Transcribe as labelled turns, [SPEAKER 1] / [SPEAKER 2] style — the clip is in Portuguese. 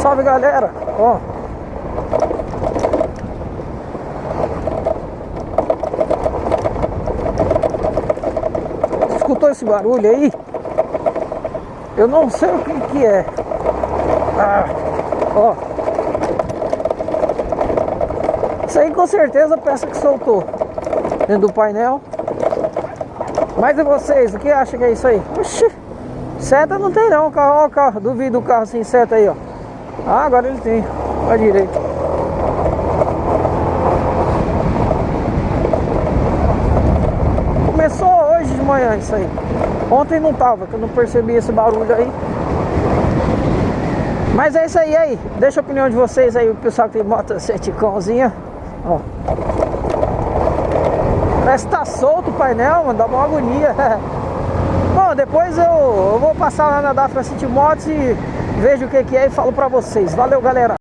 [SPEAKER 1] Salve, galera, ó. Escutou esse barulho aí? Eu não sei o que é. Ó. Isso aí com certeza a peça que soltou dentro do painel. Mas e vocês, o que acham que é isso aí? Oxi, seta não tem não, ó o carro, duvido o carro sem seta aí, ó. Ah, agora ele tem, pra direita. Começou hoje de manhã isso aí. Ontem não tava, que eu não percebi esse barulho aí. Mas é isso aí, deixa a opinião de vocês aí, o pessoal que tem moto seticãozinha. Ó. Parece que tá solto o painel, mano, dá uma agonia. Bom, depois eu vou passar lá na Dafra City Motos e vejo o que é e falo pra vocês. Valeu, galera!